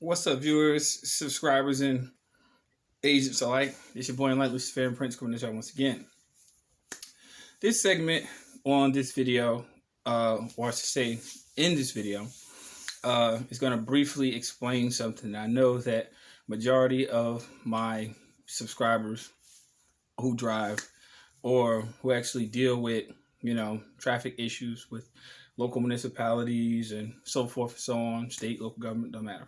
What's up, viewers, subscribers, and agents alike? It's your boy Enlightened Luciferian Prince coming to y'all once again. This segment on this video, or I should say in this video, is going to briefly explain something. I know that majority of my subscribers who drive or who actually deal with, traffic issues with local municipalities and so forth and so on, state, local government, don't matter,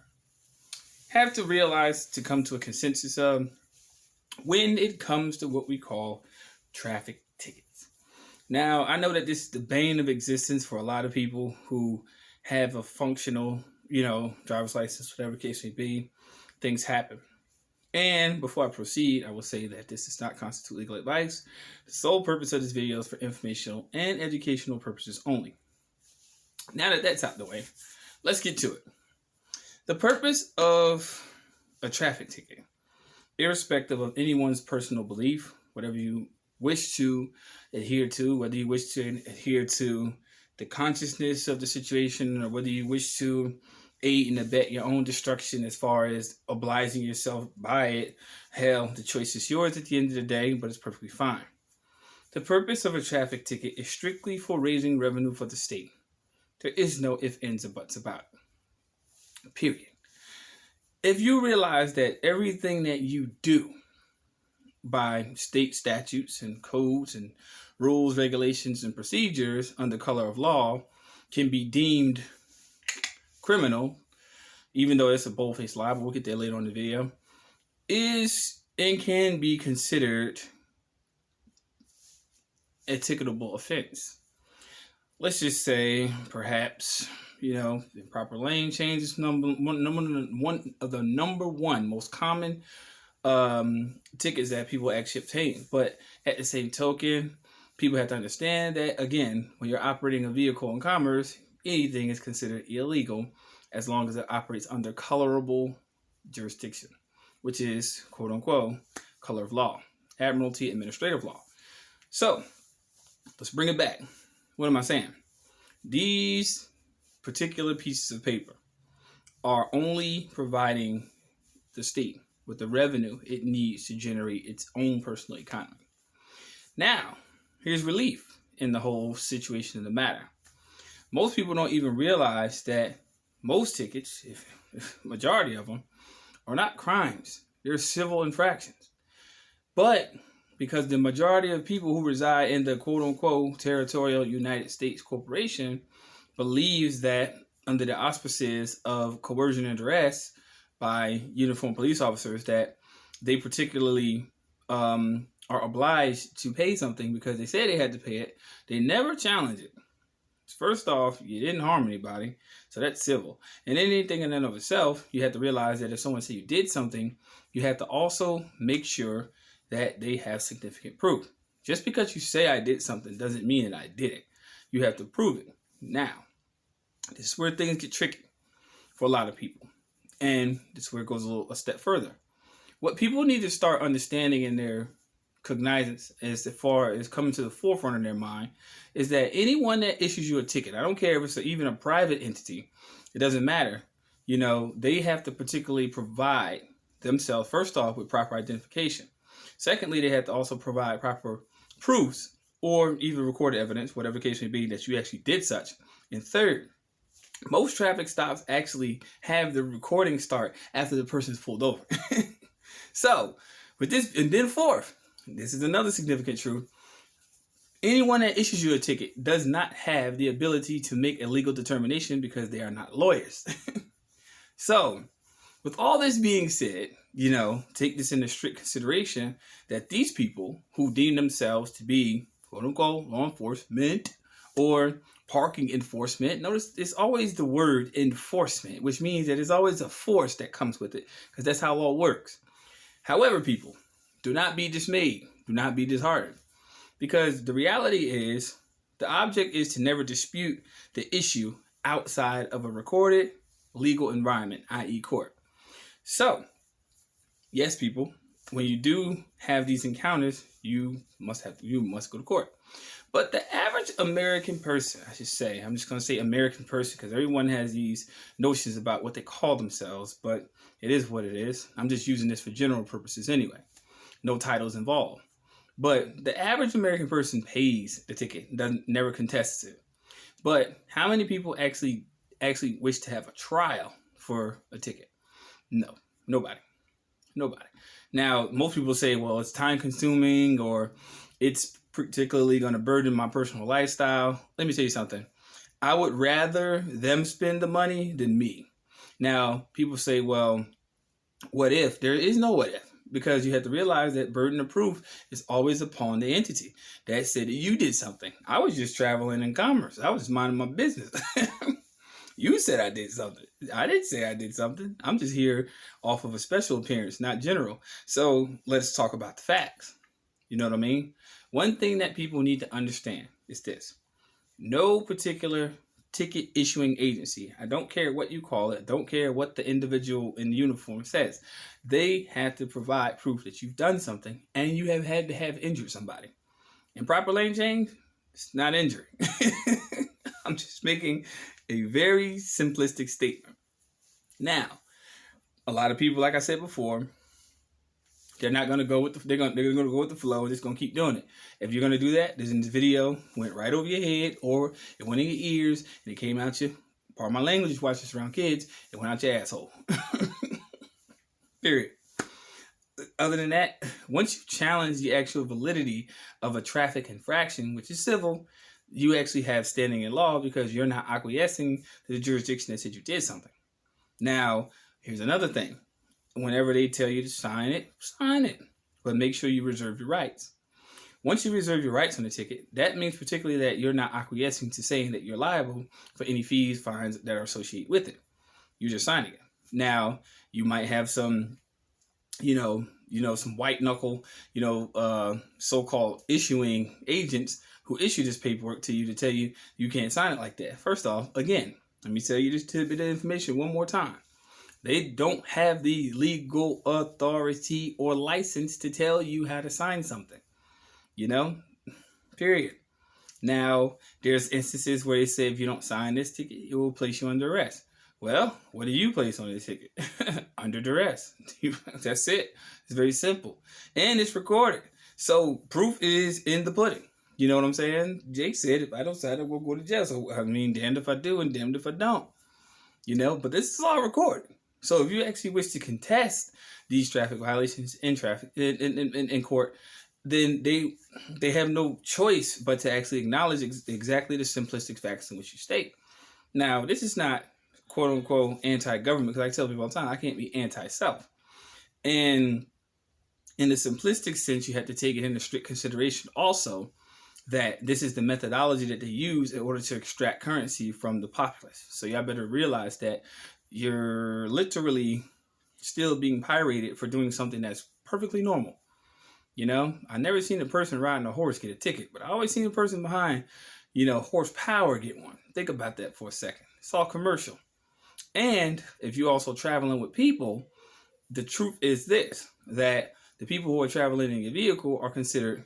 have to realize to come to a consensus of when it comes to what we call traffic tickets. Now, I know that this is the bane of existence for a lot of people who have a functional, driver's license, whatever the case may be. Things happen. And before I proceed, I will say that this does not constitute legal advice. The sole purpose of this video is for informational and educational purposes only. Now that that's out the way, let's get to it. The purpose of a traffic ticket, irrespective of anyone's personal belief, whatever you wish to adhere to, whether you wish to adhere to the consciousness of the situation or whether you wish to aid and abet your own destruction as far as obliging yourself by it, hell, the choice is yours at the end of the day, but it's perfectly fine. The purpose of a traffic ticket is strictly for raising revenue for the state. There is no ifs, ands, or buts about it. Period. If you realize that everything that you do by state statutes and codes and rules, regulations, and procedures under color of law can be deemed criminal, even though it's a bold-faced lie, but we'll get there later on in the video, is and can be considered a ticketable offense. Let's just say, perhaps, improper lane changes, one of the number one most common tickets that people actually obtain. But at the same token, people have to understand that, again, when you're operating a vehicle in commerce, anything is considered illegal as long as it operates under colorable jurisdiction, which is, quote unquote, color of law, admiralty, administrative law. So let's bring it back. What am I saying? These particular pieces of paper are only providing the state with the revenue it needs to generate its own personal economy. Now, here's relief in the whole situation of the matter. Most people don't even realize that most tickets, if majority of them, are not crimes. They're civil infractions. But because the majority of people who reside in the quote-unquote territorial United States corporation believes that under the auspices of coercion and duress by uniformed police officers that they particularly are obliged to pay something because they said they had to pay it, they never challenge it. First off, you didn't harm anybody, so that's civil. And anything in and of itself, you have to realize that if someone says you did something, you have to also make sure that they have significant proof. Just because you say I did something doesn't mean that I did it. You have to prove it. Now, this is where things get tricky for a lot of people. And this is where it goes a step further. What people need to start understanding in their cognizance as far as coming to the forefront of their mind is that anyone that issues you a ticket, I don't care if it's even a private entity, it doesn't matter. They have to particularly provide themselves, first off, with proper identification. Secondly, they have to also provide proper proofs or even recorded evidence, whatever the case may be, that you actually did such. And third, most traffic stops actually have the recording start after the person's pulled over. So, with this, and then fourth, this is another significant truth. Anyone that issues you a ticket does not have the ability to make a legal determination because they are not lawyers. So, with all this being said, take this into strict consideration that these people who deem themselves to be, quote unquote, law enforcement or parking enforcement, notice it's always the word enforcement, which means that there's always a force that comes with it because that's how law works. However, people, do not be dismayed. Do not be disheartened. Because the reality is, the object is to never dispute the issue outside of a recorded legal environment, i.e. court. So, yes, people, when you do have these encounters, you must go to court. But the average American person, I should say, I'm just going to say American person because everyone has these notions about what they call themselves, but it is what it is. I'm just using this for general purposes anyway. No titles involved. But the average American person pays the ticket, never contests it. But how many people actually wish to have a trial for a ticket? No, nobody. Now, most people say, well, it's time consuming or it's particularly going to burden my personal lifestyle. Let me tell you something. I would rather them spend the money than me. Now, people say, well, what if? There is no what if, because you have to realize that burden of proof is always upon the entity that said that you did something. I was just traveling in commerce. I was just minding my business. You said I did something. I didn't say I did something. I'm just here off of a special appearance, not general. So let's talk about the facts. You know what I mean? One thing that people need to understand is this. No particular ticket issuing agency, I don't care what you call it, don't care what the individual in the uniform says, they have to provide proof that you've done something and you have had to have injured somebody. Improper lane change, it's not injury. I'm just making a very simplistic statement. Now, a lot of people, like I said before, they're not going to go with they're going to go with the flow. They're just going to keep doing it. If you're going to do that, this in this video went right over your head, or it went in your ears and it came out your, pardon my language, you watch this around kids, it went out your asshole. Period. Other than that, once you challenge the actual validity of a traffic infraction, which is civil, you actually have standing in law because you're not acquiescing to the jurisdiction that said you did something. Now, here's another thing. Whenever they tell you to sign it, but make sure you reserve your rights. Once you reserve your rights on the ticket, that means particularly that you're not acquiescing to saying that you're liable for any fees, fines that are associated with it. You're just signing it. Now, you might have some, some white knuckle, so-called issuing agents who issue this paperwork to you to tell you you can't sign it like that. First off, again, let me tell you this tidbit of information one more time. They don't have the legal authority or license to tell you how to sign something. Period. Now, there's instances where they say if you don't sign this ticket, it will place you under arrest. Well, what do you place on this ticket? Under duress. That's it. It's very simple. And it's recorded. So proof is in the pudding. You know what I'm saying? Jake said, if I don't sign it, we'll go to jail. So, damned if I do and damned if I don't. But this is all recorded. So if you actually wish to contest these traffic violations in court, then they have no choice but to actually acknowledge exactly the simplistic facts in which you state. Now, this is not quote unquote anti-government, because I tell people all the time, I can't be anti-self. And in the simplistic sense, you have to take it into strict consideration also that this is the methodology that they use in order to extract currency from the populace. So y'all better realize that you're literally still being pirated for doing something that's perfectly normal. I never seen a person riding a horse get a ticket, but I always seen a person behind, horsepower get one. Think about that for a second. It's all commercial. And if you're also traveling with people, the truth is this, that the people who are traveling in your vehicle are considered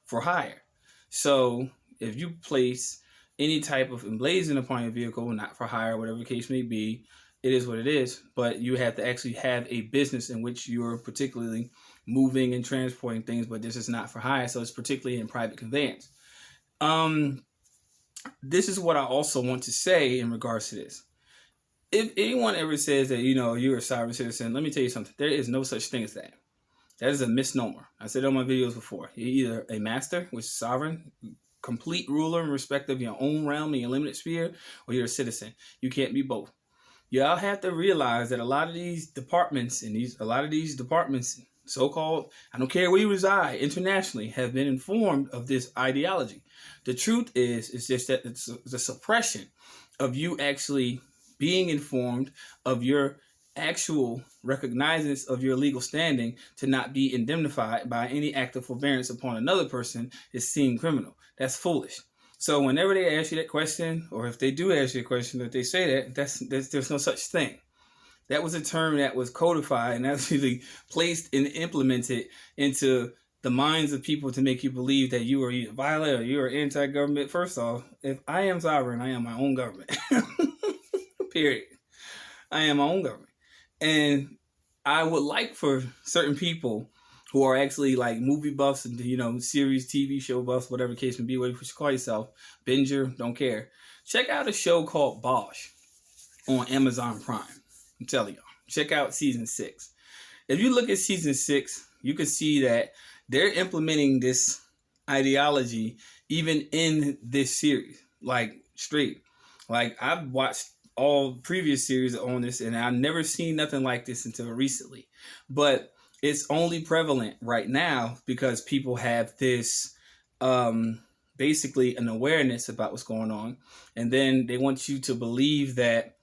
for hire. So if you place any type of emblazoned upon your vehicle, not for hire, whatever the case may be, it is what it is. But you have to actually have a business in which you're particularly moving and transporting things, but this is not for hire. So it's particularly in private conveyance. This is what I also want to say in regards to this. If anyone ever says that, you're a sovereign citizen, let me tell you something. There is no such thing as that. That is a misnomer. I said it on my videos before. You're either a master, which is sovereign, complete ruler in respect of your own realm and your limited sphere, or you're a citizen. You can't be both. Y'all have to realize that a lot of these departments so-called, I don't care where you reside, internationally, have been informed of this ideology. The truth is just that it's the suppression of you actually being informed of your actual recognizance of your legal standing to not be indemnified by any act of forbearance upon another person is seen criminal. That's foolish. So whenever they ask you that question, or if they do ask you a question, if they say that, there's no such thing. That was a term that was codified and actually placed and implemented into the minds of people to make you believe that you are either violent or you are anti-government. First off, if I am sovereign, I am my own government. Period. I am my own government. And I would like for certain people who are actually like movie buffs and, you know, series, TV show buffs, whatever the case may be, whatever you call yourself, binger, don't care. Check out a show called Bosh on Amazon Prime. I'm telling y'all, check out season 6. If you look at season 6, you can see that they're implementing this ideology even in this series, like straight. Like I've watched all previous series on this, and I've never seen nothing like this until recently. But it's only prevalent right now because people have this basically an awareness about what's going on, and then they want you to believe that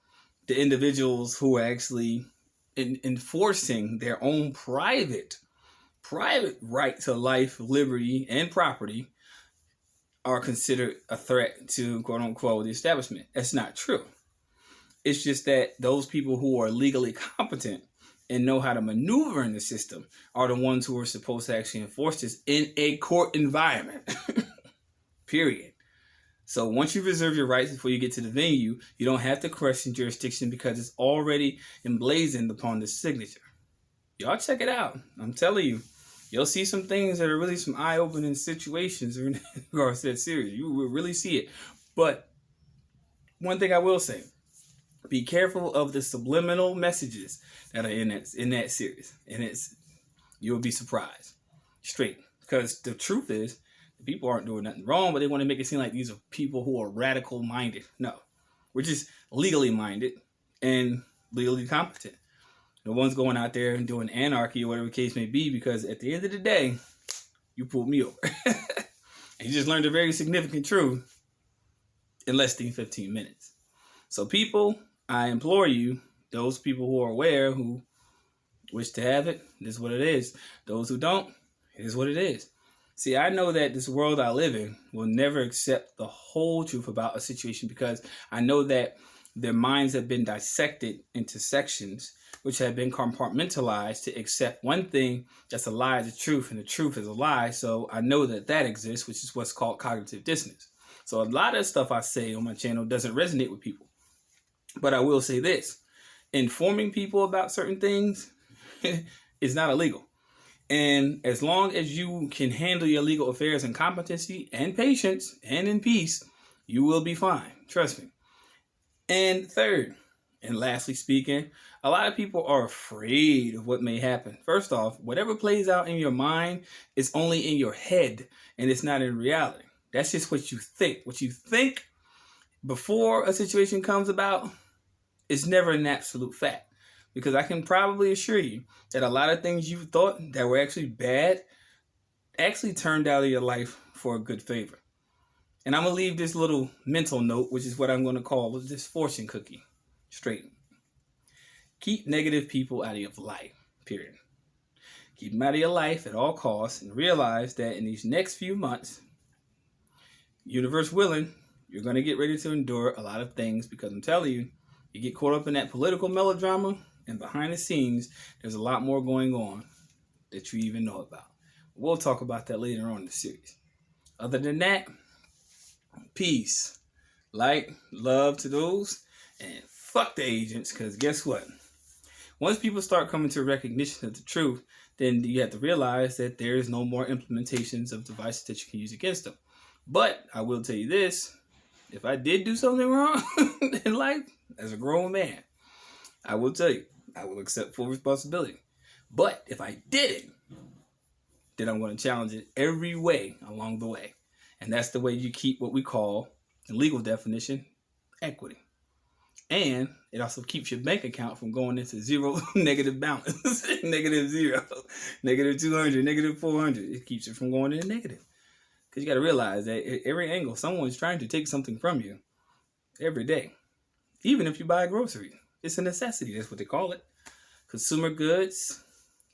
the individuals who are actually enforcing their own private right to life, liberty, and property are considered a threat to, quote unquote, the establishment. That's not true. It's just that those people who are legally competent and know how to maneuver in the system are the ones who are supposed to actually enforce this in a court environment. Period. So once you reserve your rights before you get to the venue, you don't have to question jurisdiction because it's already emblazoned upon the signature. Y'all check it out. I'm telling you, you'll see some things that are really some eye-opening situations in regards to that series. You will really see it. But one thing I will say, be careful of the subliminal messages that are in that series. And you'll be surprised. Straight. Because the truth is, the people aren't doing nothing wrong, but they want to make it seem like these are people who are radical minded. No. We're just legally minded and legally competent. The ones going out there and doing anarchy or whatever the case may be, because at the end of the day, you pulled me over. And you just learned a very significant truth in less than 15 minutes. So people, I implore you, those people who are aware, who wish to have it, this is what it is. Those who don't, it is what it is. See, I know that this world I live in will never accept the whole truth about a situation because I know that their minds have been dissected into sections which have been compartmentalized to accept one thing that's a lie is the truth and the truth is a lie. So I know that that exists, which is what's called cognitive dissonance. So a lot of stuff I say on my channel doesn't resonate with people. But I will say this, informing people about certain things is not illegal. And as long as you can handle your legal affairs in competency and patience and in peace, you will be fine. Trust me. And third, and lastly speaking, a lot of people are afraid of what may happen. First off, whatever plays out in your mind is only in your head and it's not in reality. That's just what you think. What you think before a situation comes about is never an absolute fact. Because I can probably assure you that a lot of things you thought that were actually bad actually turned out in your life for a good favor. And I'm going to leave this little mental note, which is what I'm going to call this fortune cookie. Straight. Keep negative people out of your life, period. Keep them out of your life at all costs and realize that in these next few months, universe willing, you're going to get ready to endure a lot of things because I'm telling you, you get caught up in that political melodrama and behind the scenes, there's a lot more going on that you even know about. We'll talk about that later on in the series. Other than that, peace, light, love to those, and fuck the agents, because guess what? Once people start coming to recognition of the truth, then you have to realize that there is no more implementations of devices that you can use against them. But I will tell you this, if I did do something wrong in life, as a grown man, I will tell you, I will accept full responsibility. But if I didn't, then I'm going to challenge it every way along the way. And that's the way you keep what we call, in legal definition, equity. And it also keeps your bank account from going into zero negative balance, negative zero, negative 200, negative 400. It keeps it from going into negative. Because you got to realize that at every angle, someone's trying to take something from you every day. Even if you buy groceries, it's a necessity. That's what they call it. Consumer goods,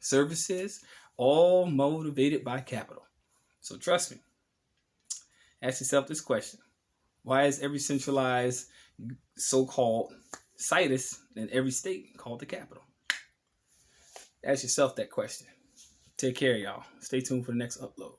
services, all motivated by capital. So trust me. Ask yourself this question. Why is every centralized so-called situs in every state called the capital? Ask yourself that question. Take care, y'all. Stay tuned for the next upload.